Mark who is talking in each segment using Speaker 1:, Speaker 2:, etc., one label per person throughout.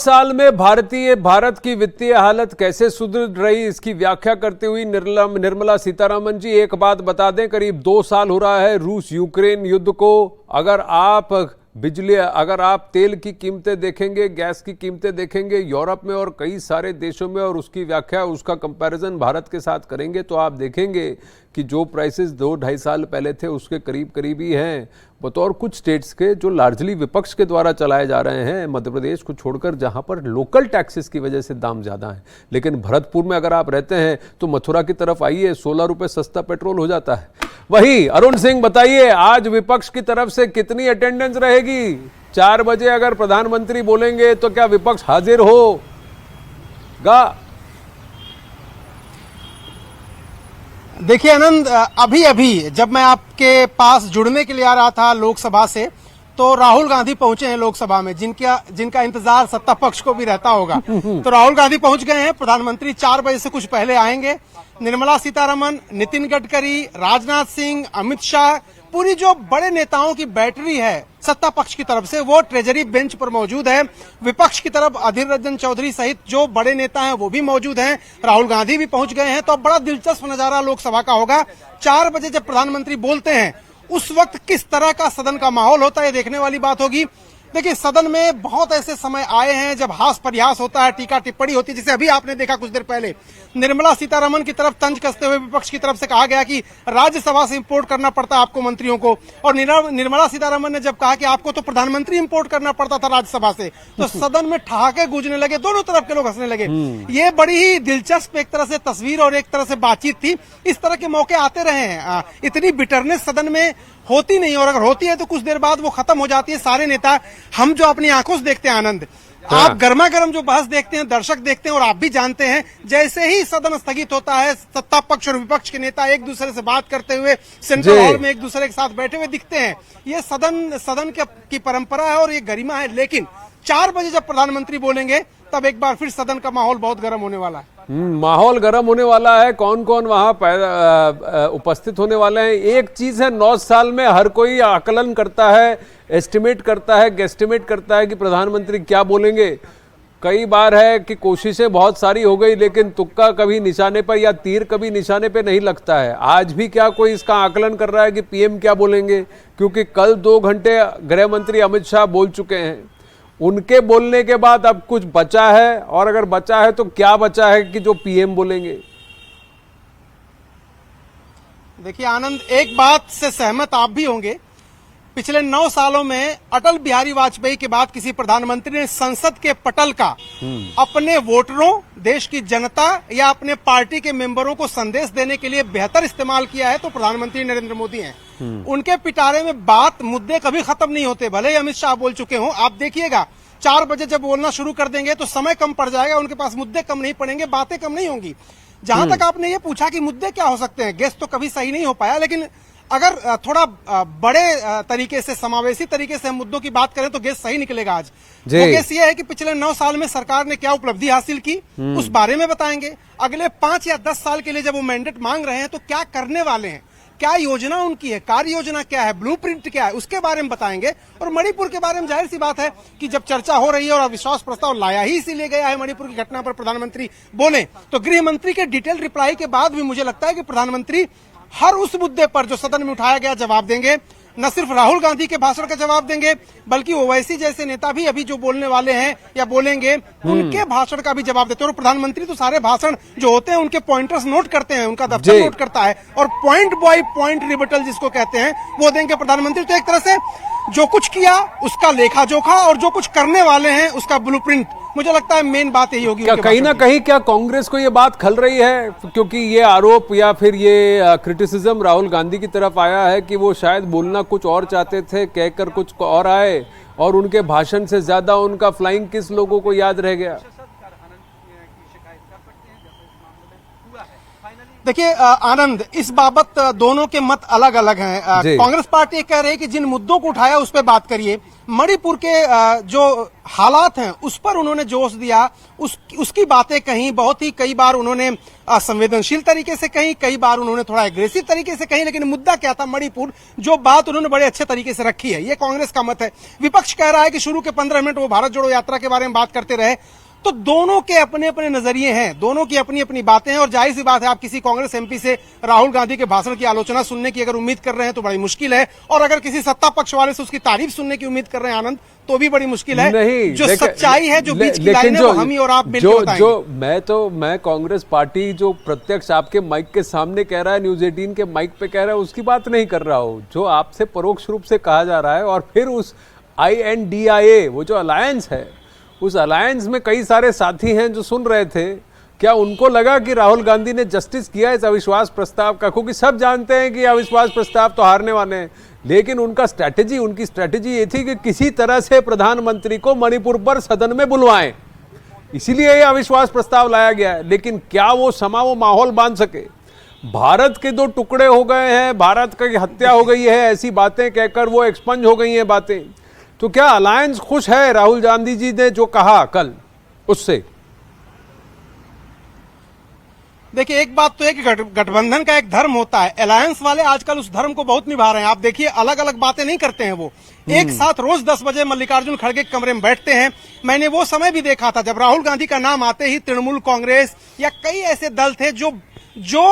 Speaker 1: साल में भारत की वित्तीय हालत कैसे सुधर रही, इसकी व्याख्या करते हुए निर्मला सीतारमण जी एक बात बता दें, करीब 2 साल हो रहा है रूस यूक्रेन युद्ध को। अगर आप तेल की कीमतें देखेंगे, गैस की कीमतें देखेंगे यूरोप में और कई सारे देशों में, और उसकी व्याख्या, उसका कंपैरिजन भारत के साथ करेंगे तो आप देखेंगे कि जो प्राइसेस 2-2.5 साल पहले थे उसके करीब ही हैं, बतौर कुछ स्टेट्स के जो लार्जली विपक्ष के द्वारा चलाए जा रहे हैं, मध्य प्रदेश को छोड़कर, जहां पर लोकल टैक्सेस की वजह से दाम ज्यादा हैं। लेकिन भरतपुर में अगर आप रहते हैं तो मथुरा की तरफ आइए, 16 रुपए सस्ता पेट्रोल हो जाता है। वही अरुण सिंह बताइए, आज विपक्ष की तरफ से कितनी अटेंडेंस रहेगी? 4 बजे अगर प्रधानमंत्री बोलेंगे तो क्या विपक्ष हाजिर होगा?
Speaker 2: देखिए आनंद, अभी जब मैं आपके पास जुड़ने के लिए आ रहा था लोकसभा से, तो राहुल गांधी पहुंचे हैं लोकसभा में, जिनका इंतजार सत्ता पक्ष को भी रहता होगा। तो राहुल गांधी पहुंच गए हैं। प्रधानमंत्री 4 बजे से कुछ पहले आएंगे। निर्मला सीतारमण, नितिन गडकरी, राजनाथ सिंह, अमित शाह, पूरी जो बड़े नेताओं की बैटरी है सत्ता पक्ष की तरफ से, वो ट्रेजरी बेंच पर मौजूद है। विपक्ष की तरफ अधीर रंजन चौधरी सहित जो बड़े नेता हैं वो भी मौजूद हैं। राहुल गांधी भी पहुंच गए हैं। तो अब बड़ा दिलचस्प नजारा लोकसभा का होगा। 4 बजे जब प्रधानमंत्री बोलते हैं उस वक्त किस तरह का सदन का माहौल होता है, देखने वाली बात होगी। देखिए, सदन में बहुत ऐसे समय आए हैं जब हास परिहास होता है, टीका टिप्पणी होती है, जिसे अभी आपने देखा कुछ देर पहले निर्मला सीतारमण की तरफ तंज कसते हुए विपक्ष की तरफ से कहा गया कि राज्यसभा से इंपोर्ट करना पड़ता है आपको मंत्रियों को, और निर्मला सीतारमण ने जब कहा कि आपको तो प्रधानमंत्री इंपोर्ट करना पड़ता था राज्यसभा से, तो सदन में ठहाके गूंजने लगे, दोनों तरफ के लोग हंसने लगे। ये बड़ी ही दिलचस्प एक तरह से तस्वीर और एक तरह से बातचीत थी। इस तरह के मौके आते रहे हैं। इतनी बिटरनेस सदन में होती नहीं, और अगर होती है तो कुछ देर बाद वो खत्म हो जाती है। सारे नेता, हम जो अपनी आंखों से देखते हैं आनंद, आप गर्मा गर्म जो बहस देखते हैं, दर्शक देखते हैं, और आप भी जानते हैं, जैसे ही सदन स्थगित होता है, सत्ता पक्ष और विपक्ष के नेता एक दूसरे से बात करते हुए सेंट्रल हॉल में एक दूसरे के साथ बैठे हुए दिखते हैं। ये सदन की परंपरा है और ये गरिमा है। लेकिन 4 बजे जब प्रधानमंत्री बोलेंगे तब एक बार फिर सदन का माहौल बहुत गर्म होने वाला है।
Speaker 1: माहौल गर्म होने वाला है। कौन कौन वहां उपस्थित होने वाले हैं? एक चीज है, 9 साल में हर कोई आकलन करता है, एस्टिमेट करता है, गेस्टिमेट करता है कि प्रधानमंत्री क्या बोलेंगे। कई बार है कि कोशिशें बहुत सारी हो गई, लेकिन तुक्का कभी निशाने पर या तीर कभी निशाने पर नहीं लगता है। आज भी क्या कोई इसका आकलन कर रहा है कि पीएम क्या बोलेंगे? क्योंकि कल 2 घंटे गृह मंत्री अमित शाह बोल चुके हैं। उनके बोलने के बाद अब कुछ बचा है, और अगर बचा है तो क्या बचा है कि जो पीएम बोलेंगे?
Speaker 2: देखिए आनंद, एक बात से सहमत आप भी होंगे, पिछले 9 सालों में अटल बिहारी वाजपेयी के बाद किसी प्रधानमंत्री ने संसद के पटल का अपने वोटरों, देश की जनता या अपने पार्टी के मेंबरों को संदेश देने के लिए बेहतर इस्तेमाल किया है तो प्रधानमंत्री नरेंद्र मोदी हैं। उनके पिटारे में बात, मुद्दे कभी खत्म नहीं होते, भले ही अमित शाह बोल चुके हों। आप देखिएगा 4 बजे जब बोलना शुरू कर देंगे तो समय कम पड़ जाएगा, उनके पास मुद्दे कम नहीं पड़ेंगे, बातें कम नहीं होंगी। जहां तक आपने ये पूछा कि मुद्दे क्या हो सकते हैं, गेस तो कभी सही नहीं हो पाया, लेकिन अगर थोड़ा बड़े तरीके से, समावेशी तरीके से हम मुद्दों की बात करें तो गेस सही निकलेगा आज। वो गेस ये है कि पिछले 9 साल में सरकार ने क्या उपलब्धि हासिल की, उस बारे में बताएंगे। अगले 5 या 10 साल के लिए जब वो मैंडेट मांग रहे हैं तो क्या करने वाले हैं, क्या योजना उनकी है, कार्य योजना क्या है, ब्लूप्रिंट क्या है, उसके बारे में बताएंगे। और मणिपुर के बारे में जाहिर सी बात है कि जब चर्चा हो रही है और अविश्वास प्रस्ताव लाया ही इसीलिए गया है, मणिपुर की घटना पर प्रधानमंत्री बोले, तो गृह मंत्री के डिटेल रिप्लाई के बाद भी मुझे लगता है कि प्रधानमंत्री हर उस मुद्दे पर जो सदन में उठाया गया जवाब देंगे। न सिर्फ राहुल गांधी के भाषण का जवाब देंगे, बल्कि ओवैसी जैसे नेता भी अभी जो बोलने वाले हैं या बोलेंगे, उनके भाषण का भी जवाब देते हैं। और प्रधानमंत्री तो सारे भाषण जो होते हैं उनके पॉइंटर्स नोट करते हैं, उनका दफ्तर नोट करता है, और पॉइंट बाय पॉइंट रिबटल जिसको कहते हैं वो देंगे प्रधानमंत्री। तो एक तरह से जो कुछ किया उसका लेखा जोखा, और जो कुछ करने वाले हैं उसका ब्लूप्रिंट, मुझे लगता है मेन बात यही होगी।
Speaker 1: क्या कहीं ना कहीं क्या कांग्रेस को ये बात खल रही है? क्योंकि ये आरोप या फिर ये क्रिटिसिज्म राहुल गांधी की तरफ आया है कि वो शायद बोलना कुछ और चाहते थे, कहकर कुछ और आए, और उनके भाषण से ज्यादा उनका फ्लाइंग किस लोगों को याद रह गया।
Speaker 2: देखिए आनंद, इस बाबत दोनों के मत अलग अलग हैं।
Speaker 1: जी।
Speaker 2: कांग्रेस पार्टी ये कह रही है कि जिन मुद्दों को उठाया उस पर बात करिए। मणिपुर के जो हालात हैं उस पर उन्होंने जोश दिया, उसकी बातें कही, बहुत ही कई बार उन्होंने संवेदनशील तरीके से कही, कई बार उन्होंने थोड़ा एग्रेसिव तरीके से कही, लेकिन मुद्दा क्या था? मणिपुर। जो बात उन्होंने बड़े अच्छे तरीके से रखी है, ये कांग्रेस का मत है। विपक्ष कह रहा है कि शुरू के 15 मिनट वो भारत जोड़ो यात्रा के बारे में बात करते रहे। तो दोनों के अपने अपने नजरिए हैं, दोनों की अपनी अपनी बातें हैं, और जाहिर सी बात है, आप किसी कांग्रेस एमपी से राहुल गांधी के भाषण की आलोचना सुनने की अगर उम्मीद कर रहे हैं तो बड़ी मुश्किल है, और अगर किसी सत्ता पक्ष वाले से उसकी तारीफ सुनने की उम्मीद कर रहे हैं आनंद, तो भी बड़ी मुश्किल है।
Speaker 1: नहीं,
Speaker 2: जो सच्चाई है, जो बीच की लाइन है, वो हम ही और आप मिलकर बताएंगे।
Speaker 1: मैं कांग्रेस पार्टी जो प्रत्यक्ष आपके माइक के सामने कह रहा है, न्यूज 18 के माइक पे कह रहा है, उसकी बात नहीं कर रहा हूं। जो आपसे परोक्ष रूप से कहा जा रहा है, और फिर उस INDIA, वो जो अलायंस है, उस अलायंस में कई सारे साथी हैं जो सुन रहे थे। क्या उनको लगा कि राहुल गांधी ने जस्टिस किया इस अविश्वास प्रस्ताव का? क्योंकि सब जानते हैं कि अविश्वास प्रस्ताव तो हारने वाले हैं, लेकिन उनकी स्ट्रैटेजी ये थी कि किसी तरह से प्रधानमंत्री को मणिपुर पर सदन में बुलवाएं, इसीलिए ये अविश्वास प्रस्ताव लाया गया है। लेकिन क्या वो माहौल बांध सके? भारत के 2 टुकड़े हो गए हैं, भारत की हत्या हो गई है, ऐसी बातें कहकर वो एक्सपंज हो गई हैं बातें। तो क्या अलायंस खुश है राहुल गांधी जी ने जो कहा कल उससे?
Speaker 2: देखिए, एक बात तो है कि गठबंधन का एक धर्म होता है। अलायंस वाले आजकल उस धर्म को बहुत निभा रहे हैं। आप देखिए, अलग अलग बातें नहीं करते हैं वो, एक साथ रोज 10 बजे मल्लिकार्जुन खड़गे के कमरे में बैठते हैं। मैंने वो समय भी देखा था जब राहुल गांधी का नाम आते ही तृणमूल कांग्रेस या कई ऐसे दल थे जो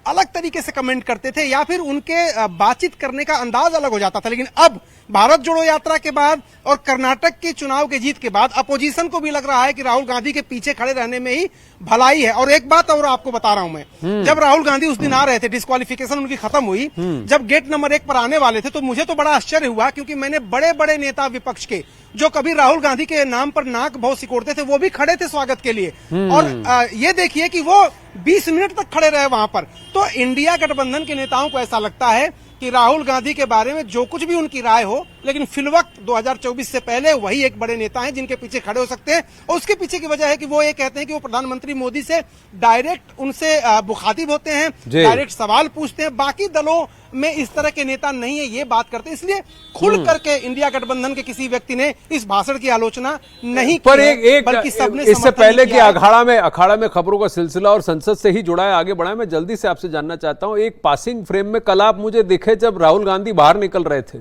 Speaker 2: अलग तरीके से कमेंट करते थे, या फिर उनके बातचीत करने का अंदाज अलग हो जाता था। लेकिन अब भारत जोड़ो यात्रा के बाद और कर्नाटक के चुनाव के जीत के बाद अपोजिशन को भी लग रहा है कि राहुल गांधी के पीछे खड़े रहने में ही भलाई है। और एक बात और आपको बता रहा हूं मैं, जब राहुल गांधी उस दिन आ रहे थे, डिस्क्वालिफिकेशन उनकी खत्म हुई, जब गेट नंबर 1 पर आने वाले थे, तो मुझे तो बड़ा आश्चर्य हुआ, क्योंकि मैंने बड़े बड़े नेता विपक्ष के जो कभी राहुल गांधी के नाम पर नाक बहुत सिकोड़ते थे, वो भी खड़े थे स्वागत के लिए। और ये देखिए कि वो 20 मिनट तक खड़े रहे वहां पर। तो इंडिया गठबंधन के नेताओं को ऐसा लगता है कि राहुल गांधी के बारे में जो कुछ भी उनकी राय हो, लेकिन फिलवक्त 2024 से पहले वही एक बड़े नेता हैं जिनके पीछे खड़े हो सकते हैं। और उसके पीछे की वजह है कि वो ये कहते हैं कि वो प्रधानमंत्री मोदी से डायरेक्ट उनसे मुखातिब होते हैं, डायरेक्ट सवाल पूछते हैं। बाकी दलों में इस तरह के नेता नहीं है, ये बात करते हैं। इसलिए खुल करके इंडिया गठबंधन के किसी व्यक्ति ने इस भाषण की आलोचना नहीं की है, बल्कि सबने
Speaker 1: इससे पहले कि अखाड़ा में खबरों का सिलसिला और संसद से ही जुड़ा है, आगे बढ़ा है, मैं जल्दी से आपसे जानना चाहता हूं, एक पासिंग फ्रेम में कल आप मुझे दिखे जब राहुल गांधी बाहर निकल रहे थे।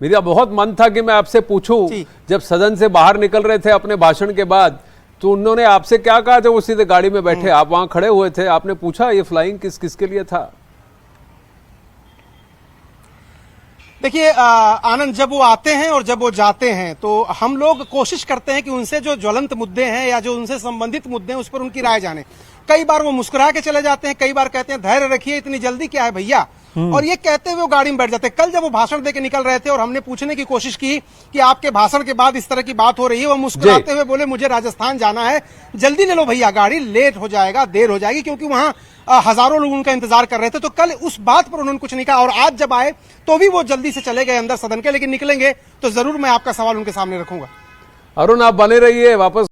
Speaker 1: मेरा बहुत मन था कि मैं आपसे पूछूं, जब सदन से बाहर निकल रहे थे अपने भाषण के बाद, तो उन्होंने आपसे क्या कहा जब वो सीधे गाड़ी में बैठे, आप वहां खड़े हुए थे, आपने पूछा ये फ्लाइंग किसके लिए था?
Speaker 2: देखिए आनंद, जब वो आते हैं और जब वो जाते हैं तो हम लोग कोशिश करते हैं कि उनसे जो ज्वलंत मुद्दे हैं या जो उनसे संबंधित मुद्दे हैं उस पर उनकी राय जाने। कई बार वो मुस्कुरा के चले जाते हैं, कई बार कहते हैं धैर्य रखिए, इतनी जल्दी क्या है भैया, और ये कहते हुए वो गाड़ी में बैठ जाते हैं। कल जब वो भाषण देके निकल रहे थे और हमने पूछने की कोशिश की कि आपके भाषण के बाद इस तरह की बात हो रही है, वो मुस्कुराते हुए बोले मुझे राजस्थान जाना है, जल्दी ले लो भैया, गाड़ी लेट हो जाएगा, देर हो जाएगी, क्योंकि वहां हजारों लोग उनका इंतजार कर रहे थे। तो कल उस बात पर उन्होंने कुछ नहीं कहा, और आज जब आए तो भी वो जल्दी से चले गए अंदर सदन के। लेकिन निकलेंगे तो जरूर मैं आपका सवाल उनके सामने रखूंगा।
Speaker 1: अरुण, आप बने रहिए, वापस